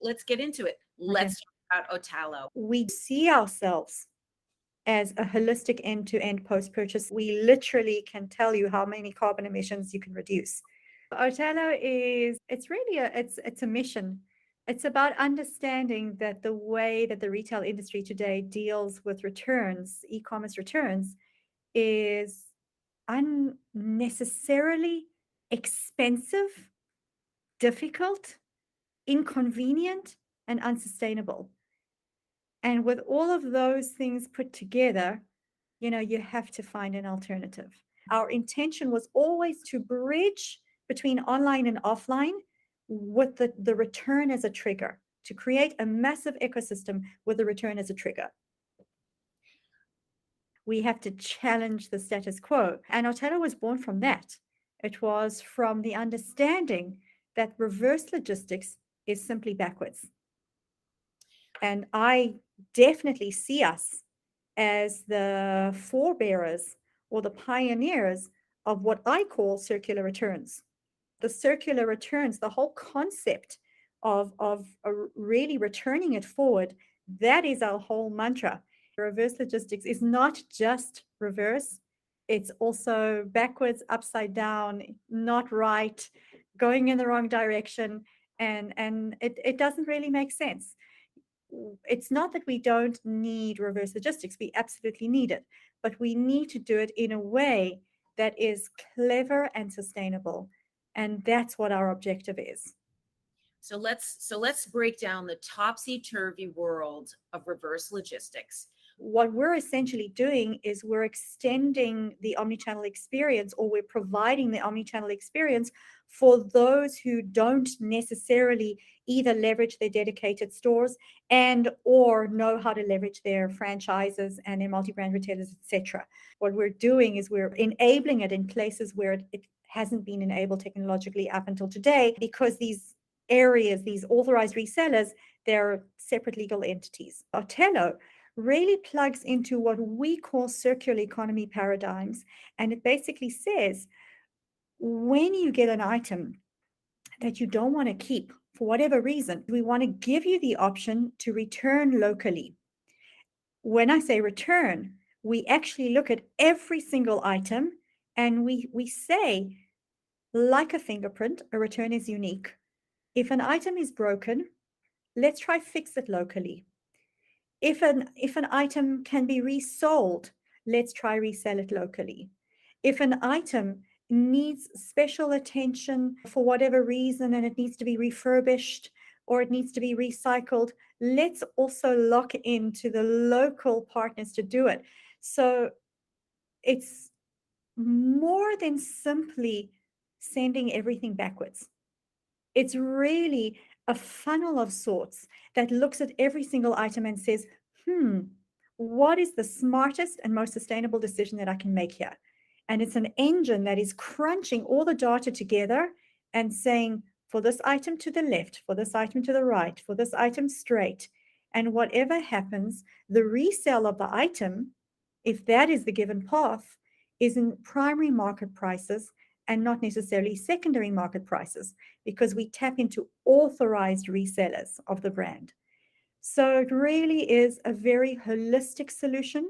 let's get into it. Okay. Let's talk about OtailO. We see ourselves as a holistic end-to-end post-purchase. We literally can tell you how many carbon emissions you can reduce. OtailO is it's a mission. It's about understanding that the way that the retail industry today deals with returns, e-commerce returns, is unnecessarily expensive, difficult, inconvenient, and unsustainable. And with all of those things put together, you have to find an alternative. Our intention was always to bridge between online and offline with the return as a trigger, to create a massive ecosystem with the return as a trigger. We have to challenge the status quo. And OtailO was born from that. It was from the understanding that reverse logistics is simply backwards. And I definitely see us as the forebearers or the pioneers of what I call circular returns. The circular returns, the whole concept of really returning it forward, that is our whole mantra. Reverse logistics is not just reverse, it's also backwards, upside down, not right, going in the wrong direction, and it doesn't really make sense. It's not that we don't need reverse logistics, we absolutely need it, but we need to do it in a way that is clever and sustainable. And that's what our objective is. So let's break down the topsy-turvy world of reverse logistics. What we're essentially doing is we're extending the omnichannel experience, or we're providing the omnichannel experience for those who don't necessarily either leverage their dedicated stores and or know how to leverage their franchises and their multi-brand retailers, etc. What we're doing is we're enabling it in places where it hasn't been enabled technologically up until today, because these areas, these authorized resellers, they're separate legal entities. OtailO really plugs into what we call circular economy paradigms. And it basically says, when you get an item that you don't want to keep for whatever reason, we want to give you the option to return locally. When I say return, we actually look at every single item and we say, like a fingerprint, a return is unique. If an item is broken, let's try fix it locally. If an item can be resold, let's try resell it locally. If an item needs special attention for whatever reason and it needs to be refurbished or it needs to be recycled, let's also lock into the local partners to do it. So it's more than simply sending everything backwards. It's really a funnel of sorts that looks at every single item and says, what is the smartest and most sustainable decision that I can make here? And it's an engine that is crunching all the data together and saying, for this item to the left, for this item to the right, for this item straight. And whatever happens, the resale of the item, if that is the given path, is in primary market prices and not necessarily secondary market prices, because we tap into authorized resellers of the brand. So it really is a very holistic solution,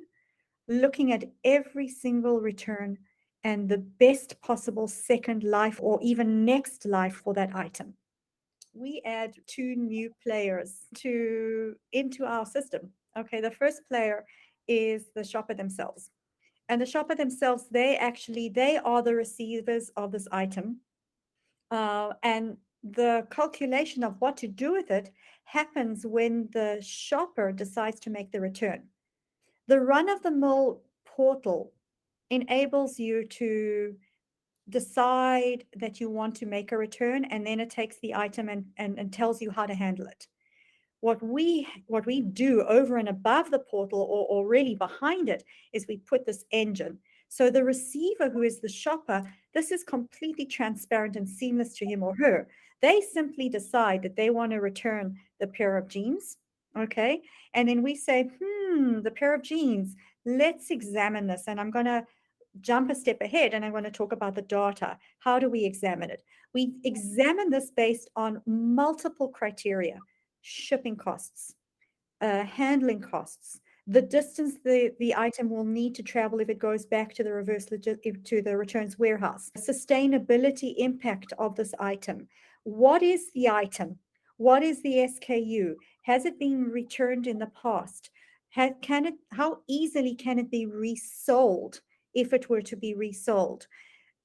looking at every single return and the best possible second life or even next life for that item. We add two new players into our system. Okay, the first player is the shopper themselves. And the shopper themselves, they are the receivers of this item. And the calculation of what to do with it happens when the shopper decides to make the return. The run-of-the-mill portal enables you to decide that you want to make a return, and then it takes the item and tells you how to handle it. What we do over and above the portal, or really behind it, is we put this engine. So the receiver, who is the shopper, this is completely transparent and seamless to him or her. They simply decide that they want to return the pair of jeans, okay? And then we say, the pair of jeans, let's examine this. And I'm going to jump a step ahead and I want to talk about the data. How do we examine it? We examine this based on multiple criteria. shipping costs, handling costs, the distance the item will need to travel if it goes back to the to the returns warehouse, sustainability impact of this item. What is the item? What is the SKU? Has it been returned in the past? How easily can it be resold if it were to be resold?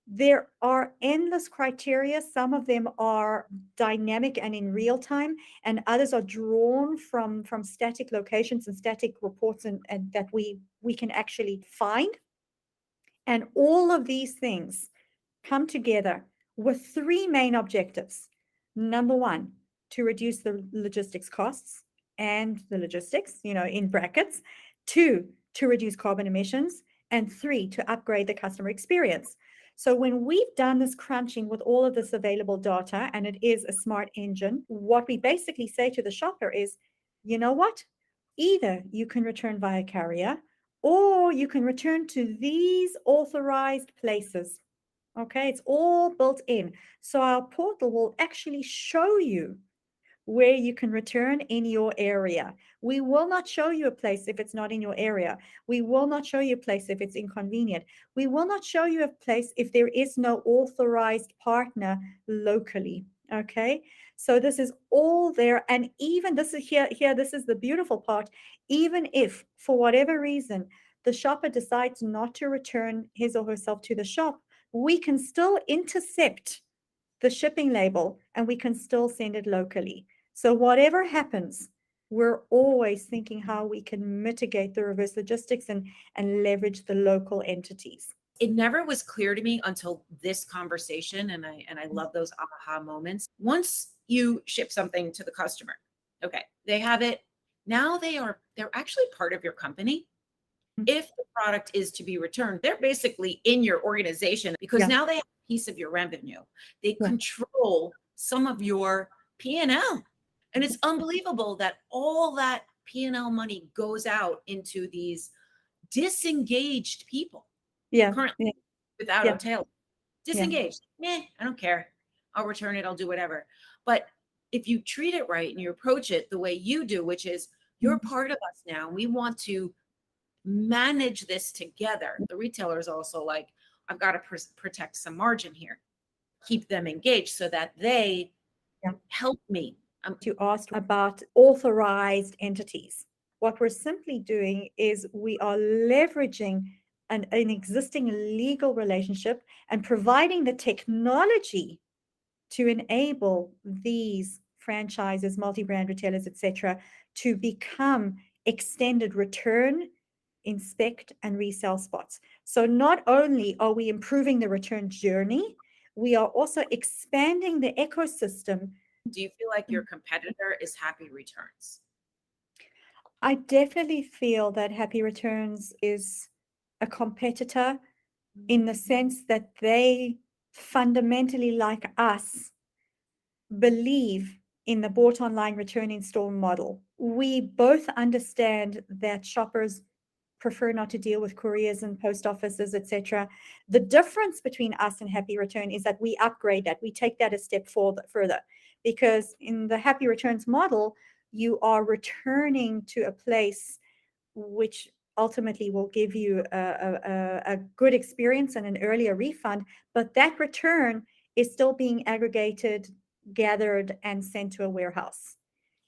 There are endless criteria. Some of them are dynamic and in real time, and others are drawn from static locations and static reports and that we can actually find. And all of these things come together with three main objectives. Number one, to reduce the logistics costs and the logistics, in brackets. Two, to reduce carbon emissions. And three, to upgrade the customer experience. So when we've done this crunching with all of this available data, and it is a smart engine, what we basically say to the shopper is, you know what? Either you can return via carrier, or you can return to these authorized places. Okay, it's all built in. So our portal will actually show you where you can return in your area. We will not show you a place if it's not in your area. We will not show you a place if it's inconvenient. We will not show you a place if there is no authorized partner locally. Okay, so this is all there. And even this is this is the beautiful part. Even if for whatever reason the shopper decides not to return his or herself to the shop, we can still intercept the shipping label and we can still send it locally. So whatever happens, we're always thinking how we can mitigate the reverse logistics and leverage the local entities. It never was clear to me until this conversation, and I love those aha moments. Once you ship something to the customer, okay, they have it. Now they're actually part of your company. If the product is to be returned, they're basically in your organization because now they have a piece of your revenue. They control some of your P&L. And it's unbelievable that all that P&L money goes out into these disengaged people. Currently without OtailO. Disengaged. I don't care. I'll return it. I'll do whatever. But if you treat it right and you approach it the way you do, which is you're part of us now, we want to manage this together. The retailer is also like, I've got to protect some margin here, keep them engaged so that they help me. You asked about authorized entities. What we're simply doing is we are leveraging an existing legal relationship and providing the technology to enable these franchises, multi-brand retailers, etc., to become extended return, inspect, and resell spots. So not only are we improving the return journey, we are also expanding the ecosystem. Do you feel like your competitor is Happy Returns? I definitely feel that Happy Returns is a competitor in the sense that they fundamentally, like us, believe in the bought online return in-store model. We both understand that shoppers prefer not to deal with couriers and post offices, etc. The difference between us and Happy Return is that we upgrade that. We take that a step further, because in the Happy Returns model, you are returning to a place which ultimately will give you a good experience and an earlier refund, but that return is still being aggregated, gathered, and sent to a warehouse.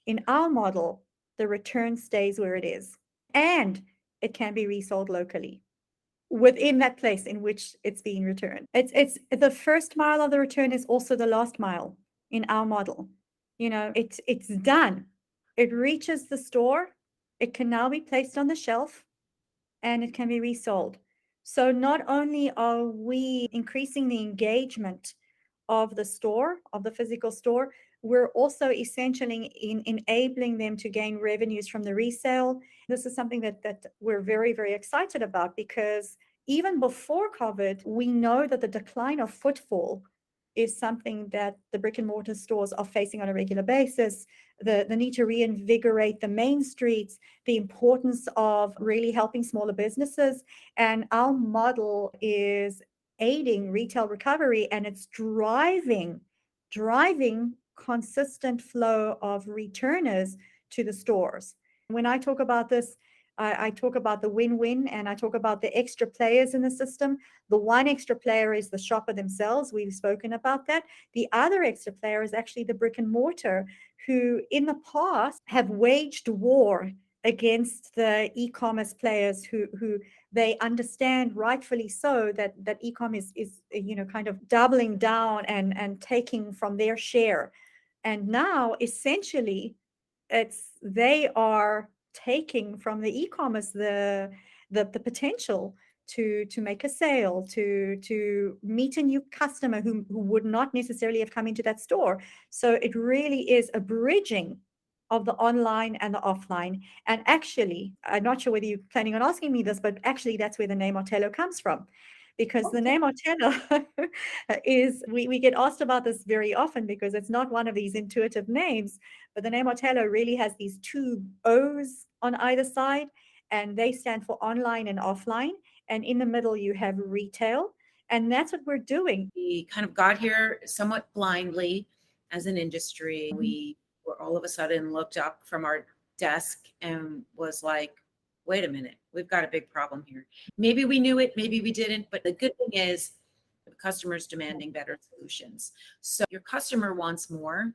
In our model, the return stays where it is, and it can be resold locally within that place in which it's being returned. It's the first mile of the return is also the last mile in our model. It's done. It reaches the store. It can now be placed on the shelf and it can be resold. So not only are we increasing the engagement of the store, of the physical store, we're also essentially enabling them to gain revenues from the resale. This is something that we're very, very excited about, because even before COVID, we know that the decline of footfall is something that the brick and mortar stores are facing on a regular basis. The need to reinvigorate the main streets, the importance of really helping smaller businesses. And our model is aiding retail recovery, and it's driving consistent flow of returners to the stores. When I talk about this, I talk about the win-win, and I talk about the extra players in the system. The one extra player is the shopper themselves. We've spoken about that. The other extra player is actually the brick and mortar, who in the past have waged war against the e-commerce players who they understand, rightfully so, that e-com is kind of doubling down and taking from their share. And now essentially they are taking from the e-commerce the potential to make a sale, to meet a new customer who would not necessarily have come into that store. So it really is a bridging of the online and the offline. And actually, I'm not sure whether you're planning on asking me this, but actually that's where the name OtailO comes from. Because the name OtailO is, we get asked about this very often because it's not one of these intuitive names, but the name OtailO really has these two O's on either side, and they stand for online and offline. And in the middle, you have retail. And that's what we're doing. We kind of got here somewhat blindly as an industry. We were all of a sudden looked up from our desk and was like, wait a minute, we've got a big problem here. Maybe we knew it, maybe we didn't, but the good thing is the customer's demanding better solutions. So your customer wants more.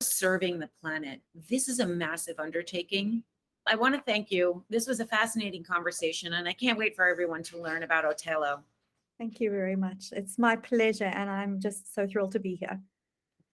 Serving the planet. This is a massive undertaking. I want to thank you. This was a fascinating conversation, and I can't wait for everyone to learn about OtailO. Thank you very much. It's my pleasure, and I'm just so thrilled to be here.